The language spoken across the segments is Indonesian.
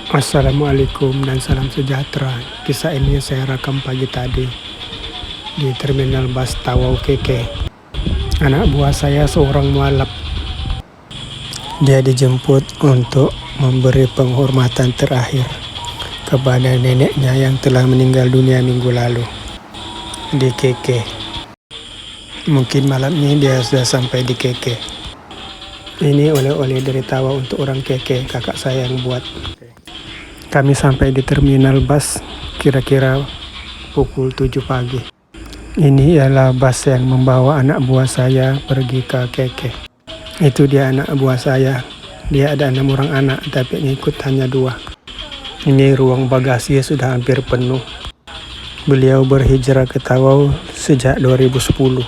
Assalamualaikum dan salam sejahtera. Kisah ini saya rekam pagi tadi di terminal bus Tawau Keke. Anak buah saya seorang mualaf. Dia dijemput untuk memberi penghormatan terakhir kepada neneknya yang telah meninggal dunia minggu lalu di Keke. Mungkin malam ini dia sudah sampai di Keke. Ini oleh-oleh dari Tawau untuk orang Keke, kakak saya yang buat. Kami sampai di terminal bus kira-kira pukul 7 pagi. Ini ialah bus yang membawa anak buah saya pergi ke Keke. Itu dia anak buah saya. Dia ada 6 orang anak tapi ngikut hanya 2. Ini ruang bagasi sudah hampir penuh. Beliau berhijrah ke Tawau sejak 2010.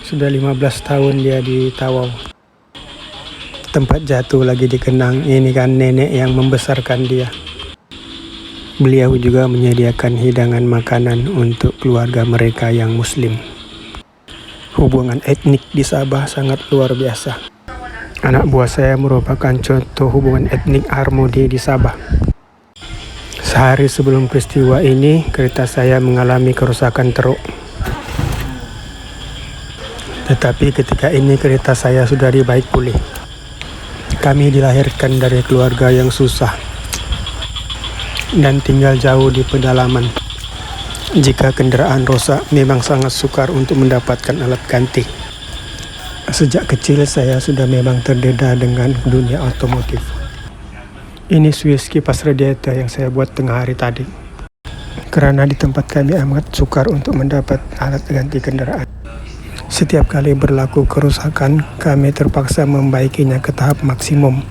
Sudah 15 tahun dia di Tawau. Tempat jatuh lagi dikenang, ini kan nenek yang membesarkan dia. Beliau juga menyediakan hidangan makanan untuk keluarga mereka yang muslim. Hubungan etnik di Sabah sangat luar biasa. Anak buah saya merupakan contoh hubungan etnik harmoni di Sabah. Sehari sebelum peristiwa ini, kereta saya mengalami kerusakan teruk. Tetapi ketika ini kereta saya sudah dibaik pulih. Kami dilahirkan dari keluarga yang susah dan tinggal jauh di pedalaman. Jika kendaraan rusak, memang sangat sukar untuk mendapatkan alat ganti. Sejak kecil saya sudah memang terdedah dengan dunia otomotif. Ini Swiss kipas radiator yang saya buat tengah hari tadi. Karena di tempat kami amat sukar untuk mendapat alat ganti kendaraan. Setiap kali berlaku kerusakan, kami terpaksa membaikinya ke tahap maksimum.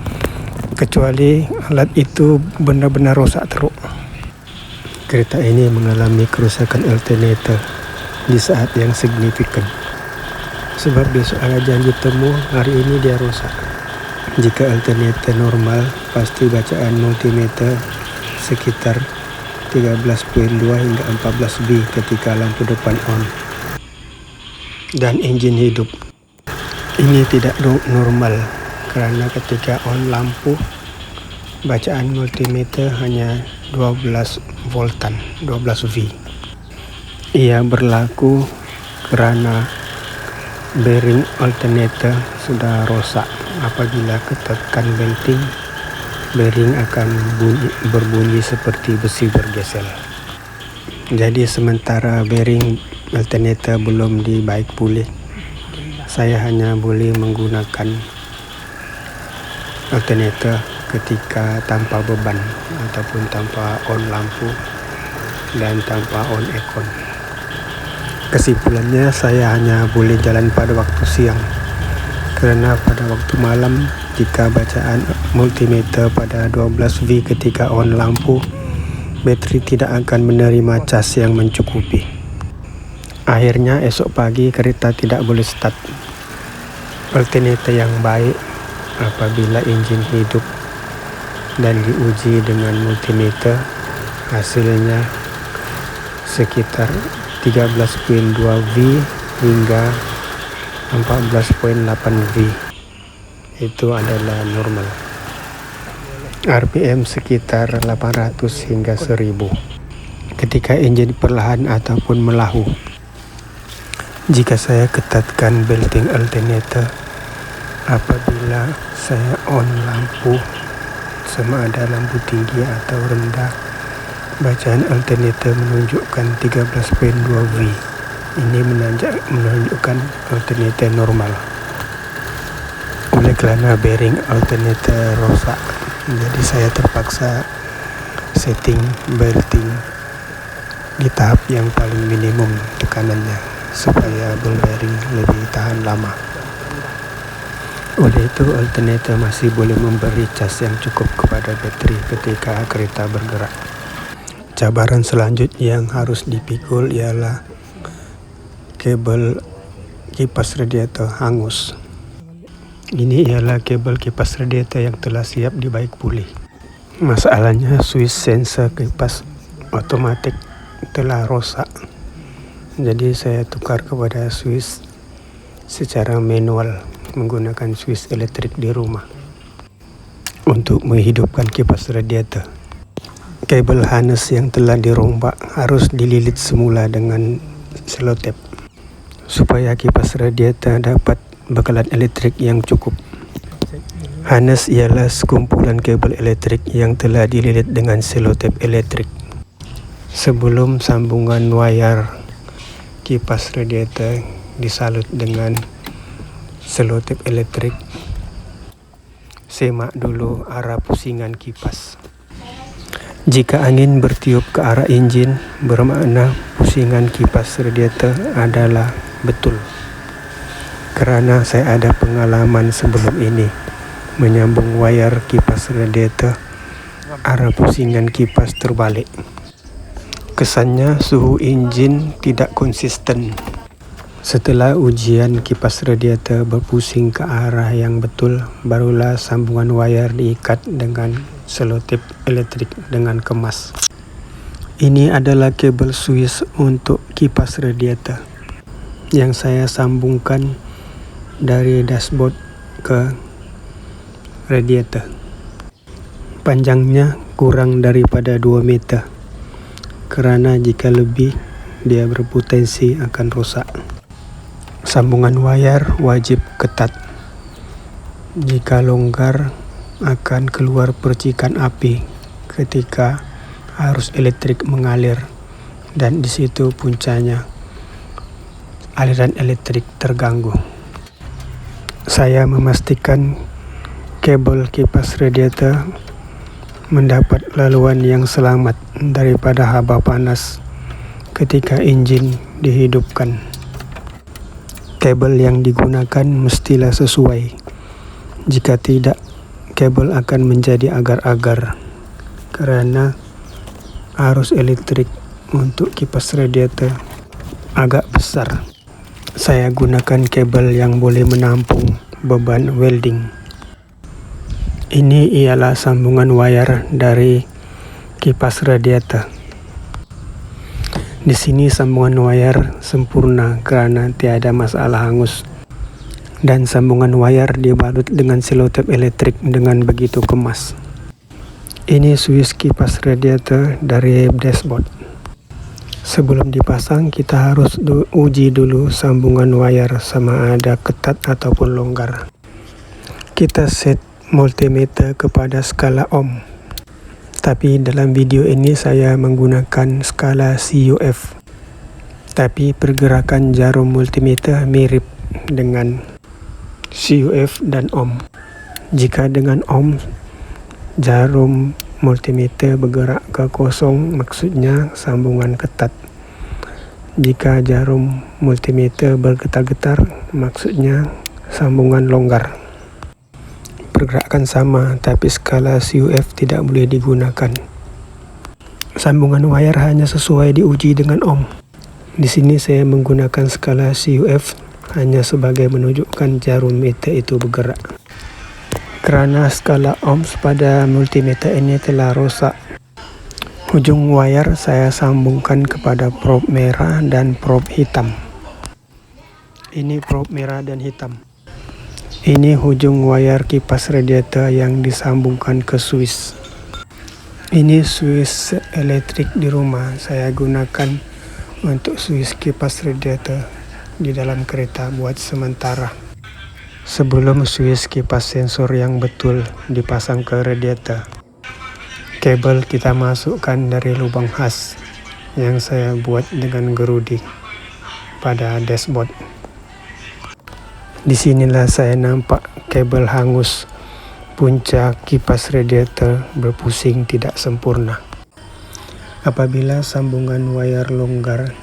Kecuali alat itu benar-benar rusak teruk. Kereta ini mengalami kerusakan alternator di saat yang signifikan. Sebab besok ada janji temu, hari ini dia rusak. Jika alternator normal, pasti bacaan multimeter sekitar 13.2 hingga 14 V ketika lampu depan on. Dan engine hidup. Ini tidak normal karena ketika on lampu bacaan multimeter hanya 12 voltan, 12 V. Ia berlaku karena bearing alternator sudah rosak. Apabila ketekan belting, bearing akan berbunyi seperti besi bergeser. Jadi sementara bearing alternator belum dibaik pulih, saya hanya boleh menggunakan alternator ketika tanpa beban ataupun tanpa on lampu dan tanpa on aircon. Kesimpulannya, saya hanya boleh jalan pada waktu siang karena pada waktu malam jika bacaan multimeter pada 12 V ketika on lampu, bateri tidak akan menerima cas yang mencukupi. Akhirnya esok pagi kereta tidak boleh start. Alternator yang baik apabila enjin hidup dan diuji dengan multimeter, hasilnya sekitar 13.2 V hingga 14.8 V. Itu adalah normal. RPM sekitar 800 hingga 1000 ketika enjin perlahan ataupun melahu. Jika saya ketatkan belting alternator, apabila saya on lampu, sama ada lampu tinggi atau rendah, bacaan alternator menunjukkan 13.2 V. Ini menunjukkan alternator normal. Oleh kerana bearing alternator rosak, jadi saya terpaksa setting belting di tahap yang paling minimum tekanannya supaya ball bearing lebih tahan lama. Oleh itu, alternator masih boleh memberi cas yang cukup kepada bateri ketika kereta bergerak. Cabaran selanjutnya yang harus dipikul ialah kabel kipas radiator hangus. Ini ialah kabel kipas radiator yang telah siap dibaik pulih. Masalahnya, switch sensor kipas otomatik telah rosak. Jadi saya tukar kepada switch secara manual menggunakan switch elektrik di rumah. untuk menghidupkan kipas radiator. Kabel harness yang telah dirombak harus dililit semula dengan selotep supaya kipas radiator dapat bekalan elektrik yang cukup. Harness ialah sekumpulan kabel elektrik yang telah dililit dengan selotep elektrik. Sebelum sambungan wayar kipas radiator disalut dengan selotep elektrik, semak dulu arah pusingan kipas. Jika angin bertiup ke arah enjin, bermakna pusingan kipas radiator adalah betul. Kerana saya ada pengalaman sebelum ini menyambung wayar kipas radiator, arah pusingan kipas terbalik. Kesannya suhu enjin tidak konsisten. Setelah ujian kipas radiator berpusing ke arah yang betul, barulah sambungan wayar diikat dengan selotip elektrik dengan kemas. Ini adalah kabel Swiss untuk kipas radiator yang saya sambungkan dari dashboard ke radiator. Panjangnya kurang daripada 2 meter, kerana jika lebih, dia berpotensi akan rusak. Sambungan wayar wajib ketat. Jika longgar, akan keluar percikan api ketika arus elektrik mengalir, dan di situ puncanya aliran elektrik terganggu. Saya memastikan kabel kipas radiator mendapat laluan yang selamat daripada haba panas ketika enjin dihidupkan. Kabel yang digunakan mestilah sesuai. Jika tidak, kabel akan menjadi agar-agar kerana arus elektrik untuk kipas radiator agak besar. Saya gunakan kabel yang boleh menampung beban welding. Ini ialah sambungan wayar dari kipas radiator. Di sini sambungan wayar sempurna kerana tiada masalah hangus, dan sambungan wayar dibalut dengan selotip elektrik dengan begitu kemas. Ini Swiss kipas radiator dari dashboard. Sebelum dipasang, kita harus uji dulu sambungan wayar sama ada ketat ataupun longgar. Kita set multimeter kepada skala ohm. Tapi dalam video ini saya menggunakan skala CUF. Tapi pergerakan jarum multimeter mirip dengan CUF dan ohm. Jika dengan ohm, jarum multimeter bergerak ke kosong, maksudnya sambungan ketat. Jika jarum multimeter bergetar-getar, maksudnya sambungan longgar. Pergerakan sama, tapi skala CUF tidak boleh digunakan. Sambungan wayar hanya sesuai diuji dengan ohm. Di sini saya menggunakan skala CUF hanya sebagai menunjukkan jarum meter itu bergerak. Kerana skala ohms pada multimeter ini telah rosak, hujung wayar saya sambungkan kepada probe merah dan probe hitam. Ini probe merah dan hitam. Ini hujung wayar kipas radiator yang disambungkan ke Swiss. Ini Swiss elektrik di rumah. Saya gunakan untuk Swiss kipas radiator di dalam kereta buat sementara. Sebelum Swiss kipas sensor yang betul dipasang ke radiator, kabel kita masukkan dari lubang khas yang saya buat dengan gerudi pada dashboard. Di sinilah saya nampak kabel hangus, punca kipas radiator berpusing tidak sempurna. Apabila sambungan wayar longgar,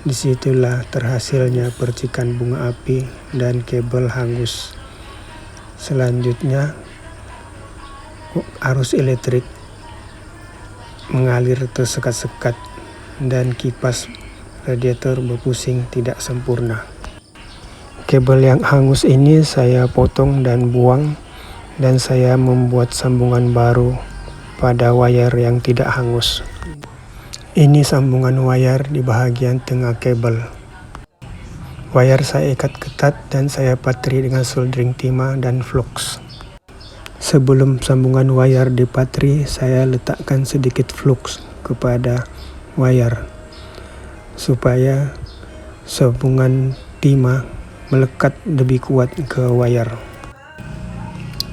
disitulah terhasilnya percikan bunga api dan kabel hangus. Selanjutnya, arus elektrik mengalir tersekat-sekat dan kipas radiator berpusing tidak sempurna. Kabel yang hangus ini saya potong dan buang, dan saya membuat sambungan baru pada wayar yang tidak hangus. Ini sambungan wayar di bahagian tengah kabel. Wayar saya ikat ketat dan saya patri dengan soldering timah dan flux. Sebelum sambungan wayar dipatri, saya letakkan sedikit flux kepada wayar supaya sambungan timah melekat lebih kuat ke wayar.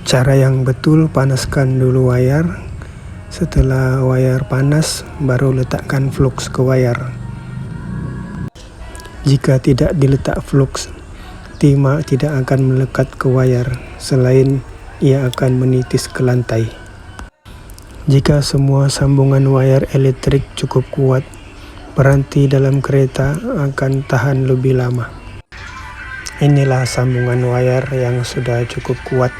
Cara yang betul, panaskan dulu wayar. Setelah wayar panas, baru letakkan flux ke wayar. Jika tidak diletak flux, timah tidak akan melekat ke wayar, selain ia akan menitis ke lantai. Jika semua sambungan wayar elektrik cukup kuat, peranti dalam kereta akan tahan lebih lama. Inilah sambungan wayar yang sudah cukup kuat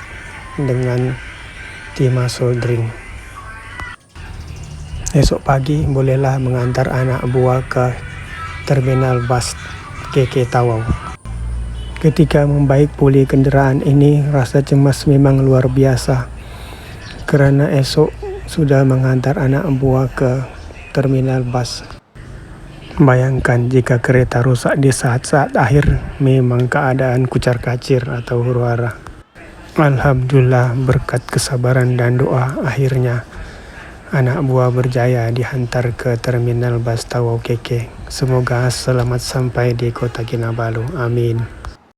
dengan timah soldering. Esok pagi bolehlah mengantar anak buah ke terminal bus KK Tawau. Ketika membaik pulih kendaraan ini, rasa cemas memang luar biasa karena esok sudah mengantar anak buah ke terminal bus. Bayangkan jika kereta rusak di saat-saat akhir, memang keadaan kucar-kacir atau huru-hara. Alhamdulillah, berkat kesabaran dan doa, akhirnya anak buah berjaya dihantar ke terminal bus Tawau KK. Semoga selamat sampai di Kota Kinabalu. Amin.